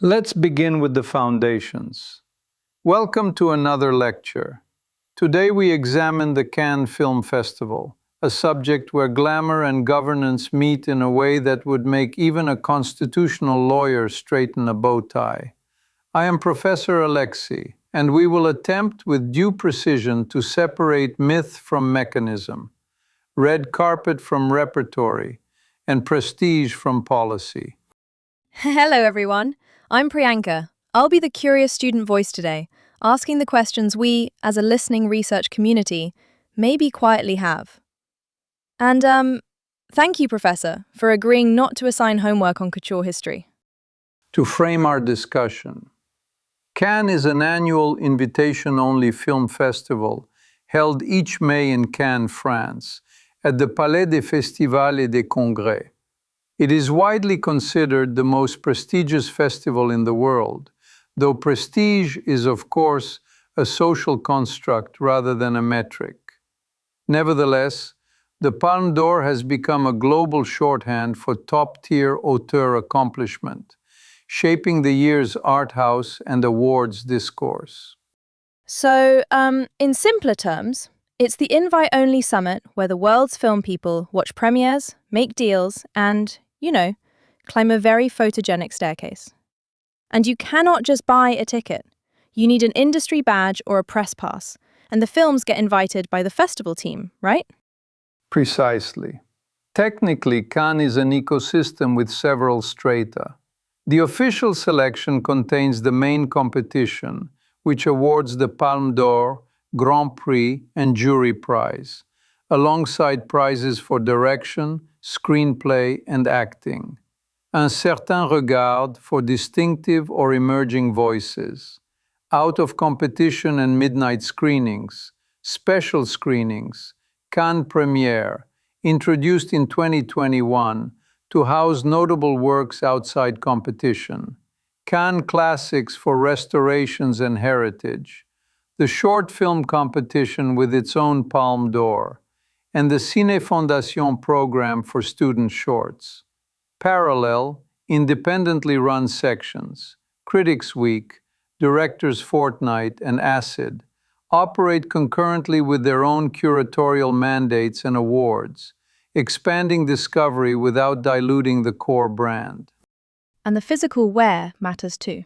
Let's begin with the foundations. Welcome to another lecture. Today we examine the Cannes Film Festival, a subject where glamour and governance meet in a way that would make even a constitutional lawyer straighten a bow tie. I am Professor Alexei, and we will attempt with due precision to separate myth from mechanism, red carpet from repertory, and prestige from policy. Hello, everyone. I'm Priyanka. I'll be the curious student voice today, asking the questions we, as a listening research community, maybe quietly have. And thank you, Professor, for agreeing not to assign homework on couture history. To frame our discussion, Cannes is an annual invitation-only film festival held each May in Cannes, France, at the Palais des Festivals et des Congrès. It is widely considered the most prestigious festival in the world, though prestige is, of course, a social construct rather than a metric. Nevertheless, the Palme d'Or has become a global shorthand for top-tier auteur accomplishment, shaping the year's art house and awards discourse. So, in simpler terms, it's the invite-only summit where the world's film people watch premieres, make deals, and, climb a very photogenic staircase. And you cannot just buy a ticket. You need an industry badge or a press pass, and the films get invited by the festival team, right? Precisely. Technically, Cannes is an ecosystem with several strata. The official selection contains the main competition, which awards the Palme d'Or, Grand Prix, and Jury Prize, alongside prizes for direction, screenplay, and acting. Un certain regard for distinctive or emerging voices. Out of competition and midnight screenings, special screenings, Cannes Premiere, introduced in 2021 to house notable works outside competition, Cannes Classics for restorations and heritage, the short film competition with its own Palme d'Or, and the Cine Fondation program for student shorts. Parallel, independently run sections, Critics Week, Directors Fortnight, and ACID, operate concurrently with their own curatorial mandates and awards, expanding discovery without diluting the core brand. And the physical where matters too.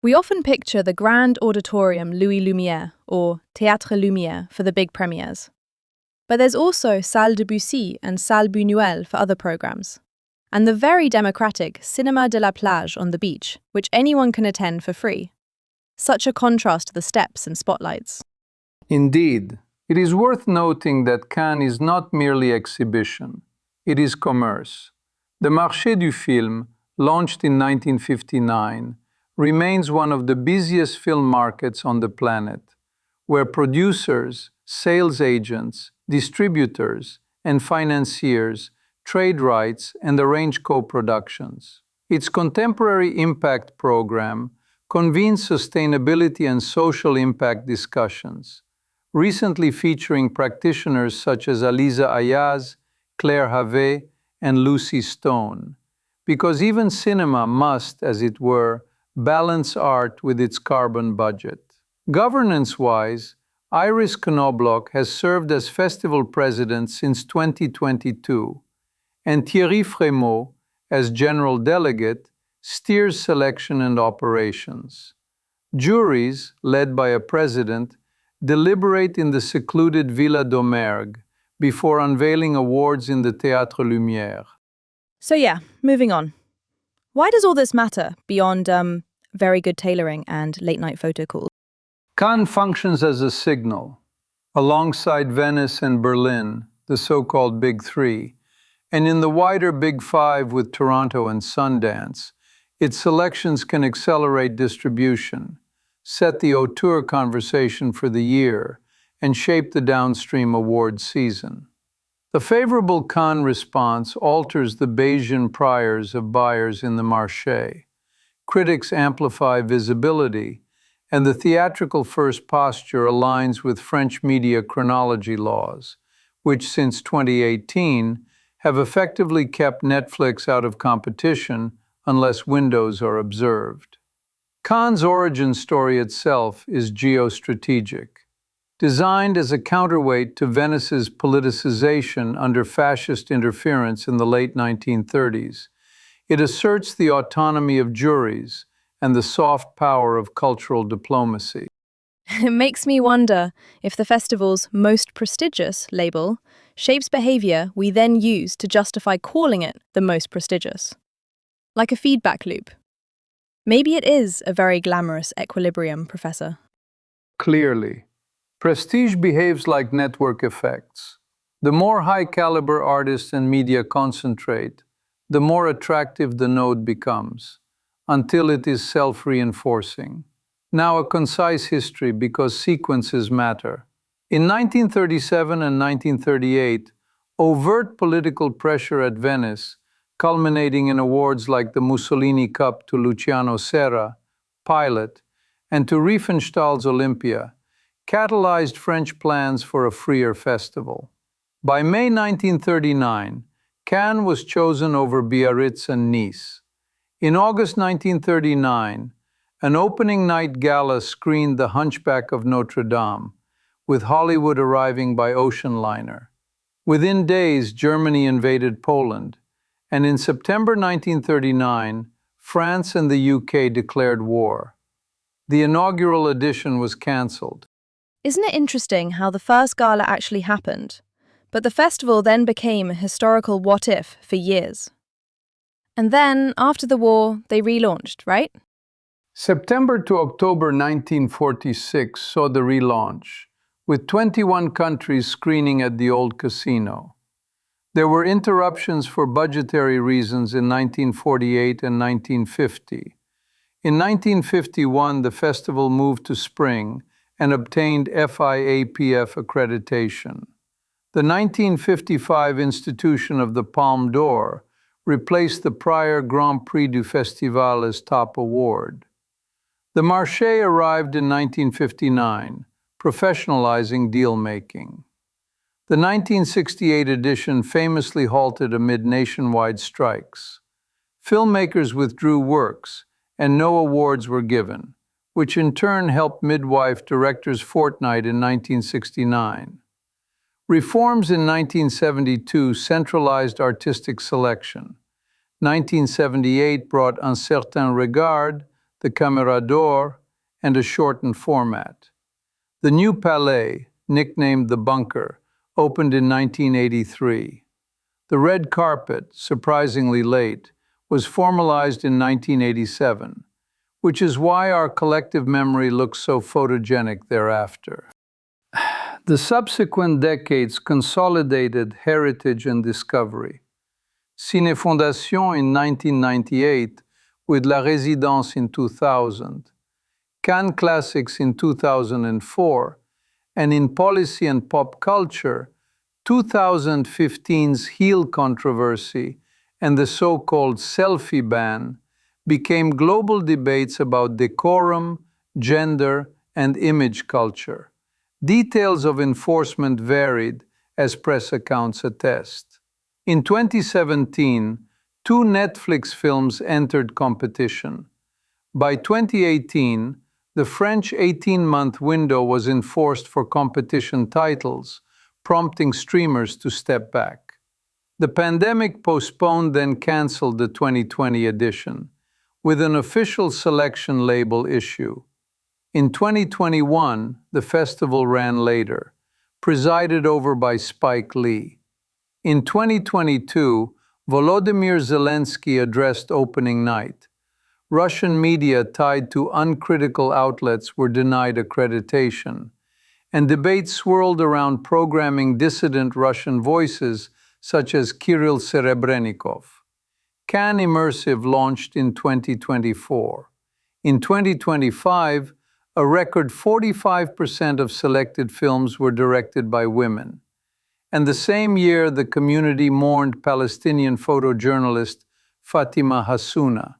We often picture the grand auditorium Louis Lumière or Théâtre Lumière for the big premieres. But there's also Salle Debussy and Salle Buñuel for other programs. And the very democratic Cinéma de la Plage on the beach, which anyone can attend for free. Such a contrast to the steps and spotlights. Indeed, it is worth noting that Cannes is not merely exhibition, it is commerce. The Marché du Film, launched in 1959, remains one of the busiest film markets on the planet, where producers, sales agents, distributors, and financiers trade rights and arrange co-productions. Its contemporary impact program convenes sustainability and social impact discussions, recently featuring practitioners such as Aliza Ayaz, Claire Havet, and Lucy Stone, because even cinema must, as it were, balance art with its carbon budget. Governance-wise, Iris Knobloch has served as festival president since 2022, and Thierry Frémaux, as general delegate, steers selection and operations. Juries, led by a president, deliberate in the secluded Villa d'Aumergue before unveiling awards in the Théâtre Lumière. So yeah, moving on. Why does all this matter beyond very good tailoring and late-night photo calls? Cannes functions as a signal. Alongside Venice and Berlin, the so-called Big Three, and in the wider Big Five with Toronto and Sundance, its selections can accelerate distribution, set the auteur conversation for the year, and shape the downstream awards season. The favorable Cannes response alters the Bayesian priors of buyers in the marché. Critics amplify visibility, and the theatrical first posture aligns with French media chronology laws, which since 2018 have effectively kept Netflix out of competition unless windows are observed. Cannes' origin story itself is geostrategic. Designed as a counterweight to Venice's politicization under fascist interference in the late 1930s, it asserts the autonomy of juries and the soft power of cultural diplomacy. It makes me wonder if the festival's most prestigious label shapes behavior we then use to justify calling it the most prestigious. Like a feedback loop. Maybe it is a very glamorous equilibrium, Professor. Clearly, prestige behaves like network effects. The more high-caliber artists and media concentrate, the more attractive the node becomes, until it is self-reinforcing. Now a concise history because sequences matter. In 1937 and 1938, overt political pressure at Venice, culminating in awards like the Mussolini Cup to Luciano Serra, Pilot, and to Riefenstahl's Olympia, catalyzed French plans for a freer festival. By May 1939, Cannes was chosen over Biarritz and Nice. In August 1939, an opening night gala screened The Hunchback of Notre Dame, with Hollywood arriving by ocean liner. Within days, Germany invaded Poland, and in September 1939, France and the UK declared war. The inaugural edition was cancelled. Isn't it interesting how the first gala actually happened, but the festival then became a historical what-if for years? And then, after the war, they relaunched, right? September to October 1946 saw the relaunch, with 21 countries screening at the old casino. There were interruptions for budgetary reasons in 1948 and 1950. In 1951, the festival moved to spring and obtained FIAPF accreditation. The 1955 institution of the Palme d'Or replaced the prior Grand Prix du Festival as top award. The Marché arrived in 1959, professionalizing deal-making. The 1968 edition famously halted amid nationwide strikes. Filmmakers withdrew works, and no awards were given, which in turn helped midwife Directors' Fortnight in 1969. Reforms in 1972 centralized artistic selection. 1978 brought Un certain regard, the Caméra d'Or, and a shortened format. The new Palais, nicknamed the Bunker, opened in 1983. The red carpet, surprisingly late, was formalized in 1987, which is why our collective memory looks so photogenic thereafter. The subsequent decades consolidated heritage and discovery. Cinefondation in 1998, with La Résidence in 2000, Cannes Classics in 2004, and in policy and pop culture, 2015's heel controversy and the so-called selfie ban became global debates about decorum, gender, and image culture. Details of enforcement varied, as press accounts attest. In 2017, two Netflix films entered competition. By 2018, the French 18-month window was enforced for competition titles, prompting streamers to step back. The pandemic postponed then cancelled the 2020 edition, with an official selection label issue. In 2021, the festival ran later, presided over by Spike Lee. In 2022, Volodymyr Zelensky addressed opening night. Russian media tied to uncritical outlets were denied accreditation, and debates swirled around programming dissident Russian voices such as Kirill Serebrennikov. Cannes Immersive launched in 2024. In 2025, a record 45% of selected films were directed by women. And the same year, the community mourned Palestinian photojournalist Fatima Hassouna,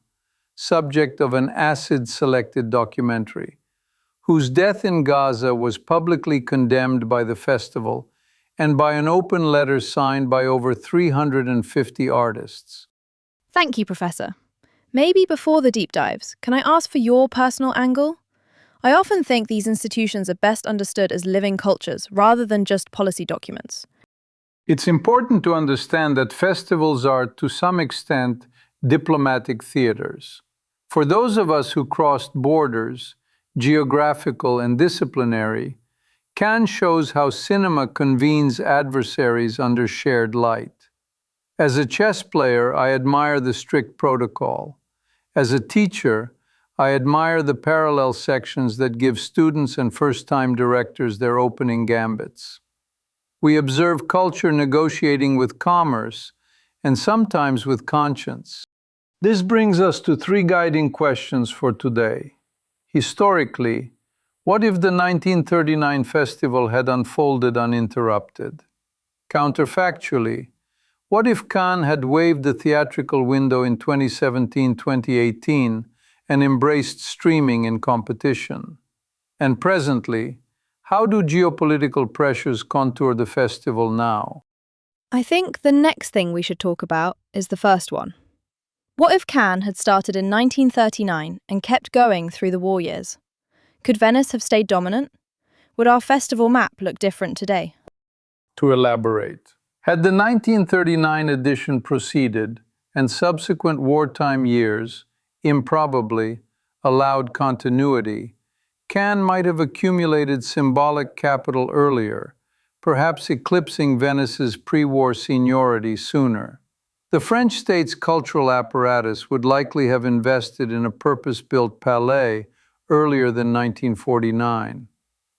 subject of an acid-selected documentary, whose death in Gaza was publicly condemned by the festival and by an open letter signed by over 350 artists. Thank you, Professor. Maybe before the deep dives, can I ask for your personal angle? I often think these institutions are best understood as living cultures rather than just policy documents. It's important to understand that festivals are, to some extent, diplomatic theaters. For those of us who crossed borders, geographical and disciplinary, Cannes shows how cinema convenes adversaries under shared light. As a chess player, I admire the strict protocol. As a teacher, I admire the parallel sections that give students and first-time directors their opening gambits. We observe culture negotiating with commerce and sometimes with conscience. This brings us to three guiding questions for today. Historically, what if the 1939 festival had unfolded uninterrupted? Counterfactually, what if Cannes had waived the theatrical window in 2017-2018 and embraced streaming in competition? And presently, how do geopolitical pressures contour the festival now? I think the next thing we should talk about is the first one. What if Cannes had started in 1939 and kept going through the war years? Could Venice have stayed dominant? Would our festival map look different today? To elaborate, had the 1939 edition proceeded and subsequent wartime years, improbably, allowed continuity, Cannes might have accumulated symbolic capital earlier, perhaps eclipsing Venice's pre-war seniority sooner. The French state's cultural apparatus would likely have invested in a purpose-built palais earlier than 1949.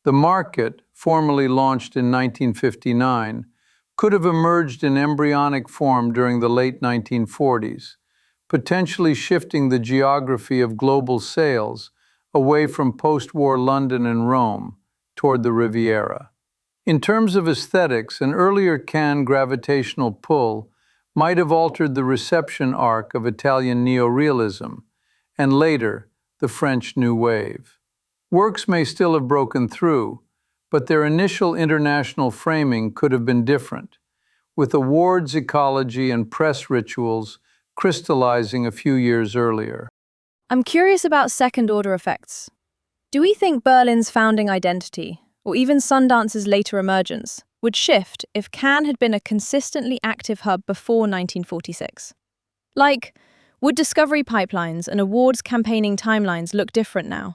The market, formally launched in 1959, could have emerged in embryonic form during the late 1940s, potentially shifting the geography of global sales away from post-war London and Rome toward the Riviera. In terms of aesthetics, an earlier Cannes gravitational pull might have altered the reception arc of Italian neorealism, and later, the French New Wave. Works may still have broken through, but their initial international framing could have been different, with awards ecology and press rituals crystallizing a few years earlier. I'm curious about second-order effects. Do we think Berlin's founding identity, or even Sundance's later emergence, would shift if Cannes had been a consistently active hub before 1946? Like, would discovery pipelines and awards campaigning timelines look different now?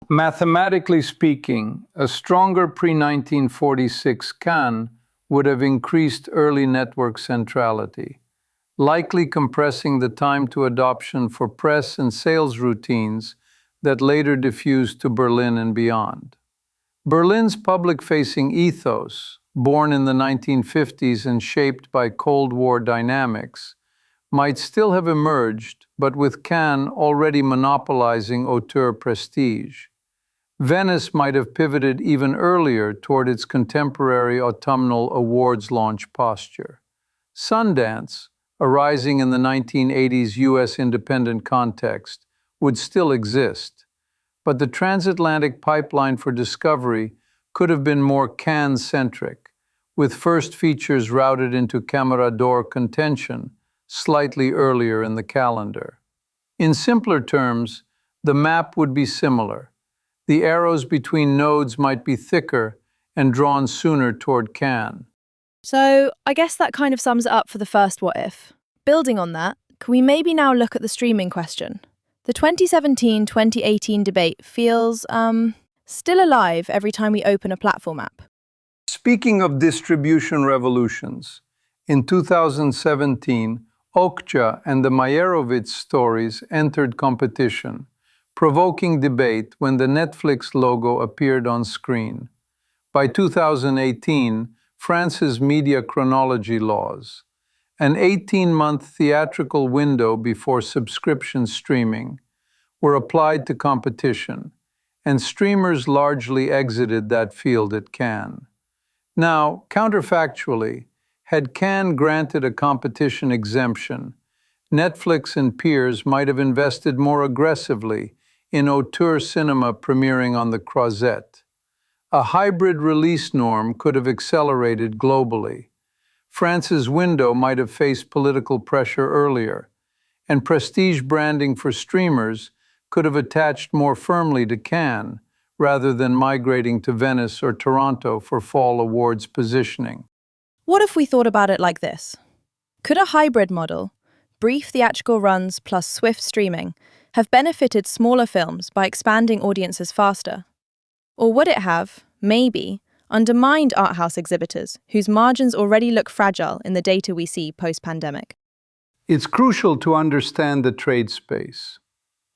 Mathematically speaking, a stronger pre-1946 Cannes would have increased early network centrality, likely compressing the time to adoption for press and sales routines that later diffused to Berlin and beyond. Berlin's public-facing ethos, born in the 1950s and shaped by Cold War dynamics, might still have emerged, but with Cannes already monopolizing auteur prestige. Venice might have pivoted even earlier toward its contemporary autumnal awards launch posture. Sundance, arising in the 1980s U.S. independent context, would still exist, but the transatlantic pipeline for discovery could have been more Cannes-centric, with first features routed into Camera d'Or contention slightly earlier in the calendar. In simpler terms, the map would be similar. The arrows between nodes might be thicker and drawn sooner toward Cannes. So, I guess that kind of sums it up for the first what if. Building on that, can we maybe now look at the streaming question? The 2017-2018 debate feels, still alive every time we open a platform app. Speaking of distribution revolutions, in 2017, Okja and the Meyerowitz stories entered competition, provoking debate when the Netflix logo appeared on screen. By 2018, France's media chronology laws, an 18-month theatrical window before subscription streaming, were applied to competition, and streamers largely exited that field at Cannes. Now, counterfactually, had Cannes granted a competition exemption, Netflix and peers might have invested more aggressively in auteur cinema premiering on the Croisette. A hybrid release norm could have accelerated globally. France's window might have faced political pressure earlier, and prestige branding for streamers could have attached more firmly to Cannes rather than migrating to Venice or Toronto for fall awards positioning. What if we thought about it like this? Could a hybrid model, brief theatrical runs plus swift streaming, have benefited smaller films by expanding audiences faster? Or would it have, maybe, undermined art house exhibitors whose margins already look fragile in the data we see post-pandemic? It's crucial to understand the trade space.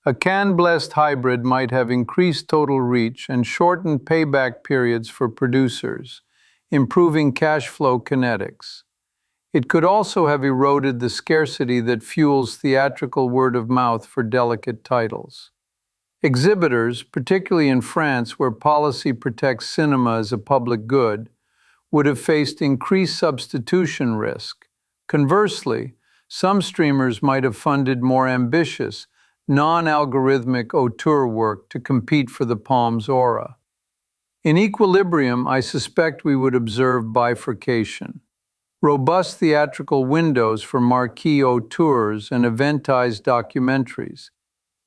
A Cannes-blessed hybrid might have increased total reach and shortened payback periods for producers, improving cash flow kinetics. It could also have eroded the scarcity that fuels theatrical word of mouth for delicate titles. Exhibitors, particularly in France where policy protects cinema as a public good, would have faced increased substitution risk. Conversely, some streamers might have funded more ambitious, non-algorithmic auteur work to compete for the Palm's aura. In equilibrium, I suspect we would observe bifurcation. Robust theatrical windows for marquee auteurs and eventized documentaries,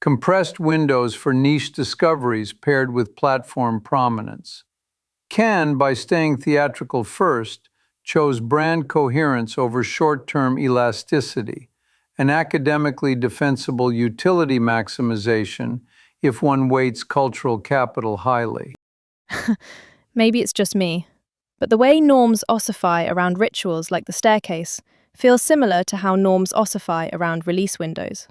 compressed windows for niche discoveries paired with platform prominence. Cannes, by staying theatrical first, chose brand coherence over short-term elasticity, an academically defensible utility maximization if one weights cultural capital highly. Maybe it's just me, but the way norms ossify around rituals like the staircase feels similar to how norms ossify around release windows.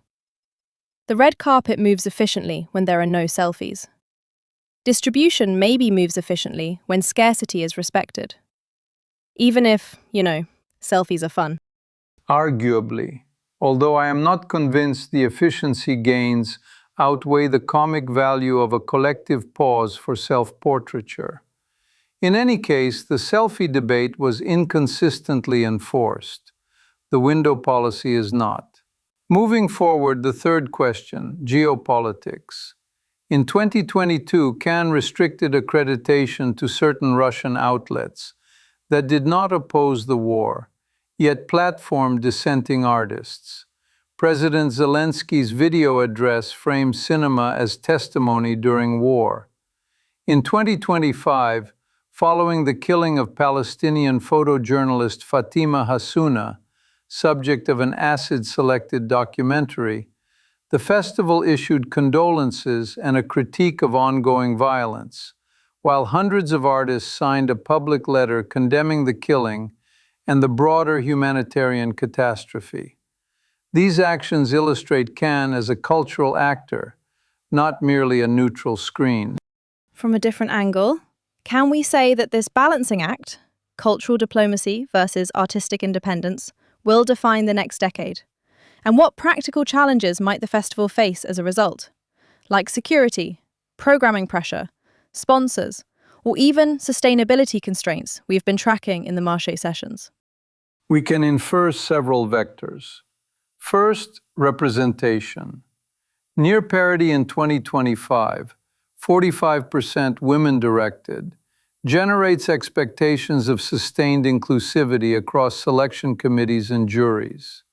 The red carpet moves efficiently when there are no selfies. Distribution maybe moves efficiently when scarcity is respected. Even if, selfies are fun. Arguably, although I am not convinced the efficiency gains outweigh the comic value of a collective pause for self-portraiture. In any case, the selfie debate was inconsistently enforced. The window policy is not. Moving forward, the third question, geopolitics. In 2022, Cannes restricted accreditation to certain Russian outlets that did not oppose the war, yet platformed dissenting artists. President Zelensky's video address framed cinema as testimony during war. In 2025, following the killing of Palestinian photojournalist Fatima Hassouna, subject of an acid-selected documentary, the festival issued condolences and a critique of ongoing violence, while hundreds of artists signed a public letter condemning the killing and the broader humanitarian catastrophe. These actions illustrate Cannes as a cultural actor, not merely a neutral screen. From a different angle, can we say that this balancing act, cultural diplomacy versus artistic independence, will define the next decade? And what practical challenges might the festival face as a result? Like security, programming pressure, sponsors, or even sustainability constraints we've been tracking in the Marché sessions. We can infer several vectors. First, representation. Near parity in 2025, 45% women-directed, generates expectations of sustained inclusivity across selection committees and juries.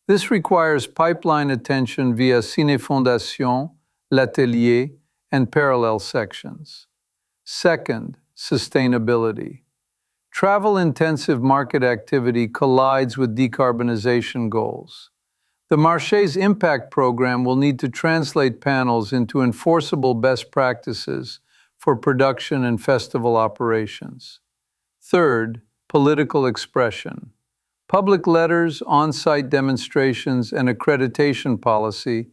This requires pipeline attention via Ciné-Fondation, L'Atelier, and parallel sections. Second, sustainability. Travel-intensive market activity collides with decarbonization goals. The Marché's impact program will need to translate panels into enforceable best practices for production and festival operations. Third, political expression. Public letters, on-site demonstrations, and accreditation policy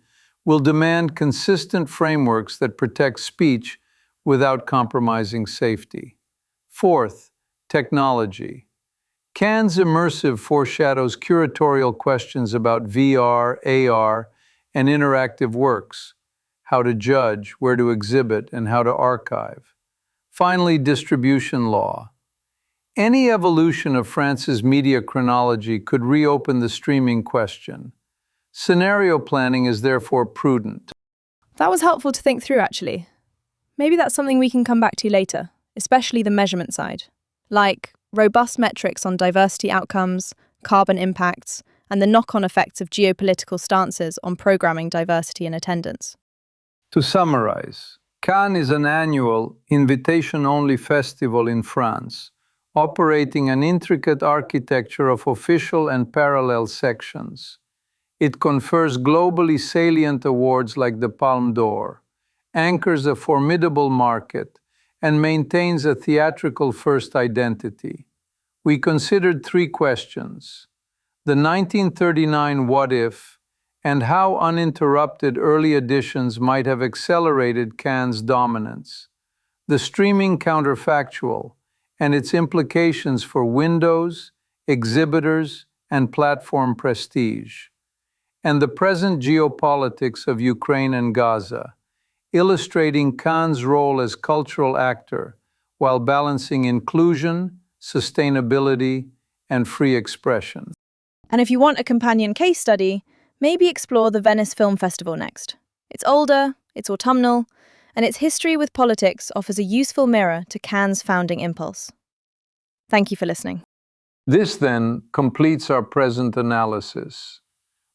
will demand consistent frameworks that protect speech without compromising safety. Fourth, technology. Cannes Immersive foreshadows curatorial questions about VR, AR, and interactive works, how to judge, where to exhibit, and how to archive. Finally, distribution law. Any evolution of France's media chronology could reopen the streaming question. Scenario planning is therefore prudent. That was helpful to think through, actually. Maybe that's something we can come back to later, especially the measurement side, like robust metrics on diversity outcomes, carbon impacts, and the knock-on effects of geopolitical stances on programming diversity and attendance. To summarize, Cannes is an annual, invitation-only festival in France, operating an intricate architecture of official and parallel sections. It confers globally salient awards like the Palme d'Or, anchors a formidable market, and maintains a theatrical first identity. We considered three questions: the 1939 what if, and how uninterrupted early editions might have accelerated Cannes' dominance, the streaming counterfactual, and its implications for windows, exhibitors, and platform prestige, and the present geopolitics of Ukraine and Gaza, illustrating Cannes' role as cultural actor while balancing inclusion, sustainability, and free expression. And if you want a companion case study, maybe explore the Venice Film Festival next. It's older, it's autumnal, and its history with politics offers a useful mirror to Cannes' founding impulse. Thank you for listening. This, then, completes our present analysis.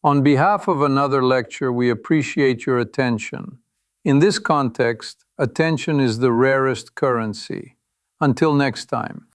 On behalf of another lecture, we appreciate your attention. In this context, attention is the rarest currency. Until next time.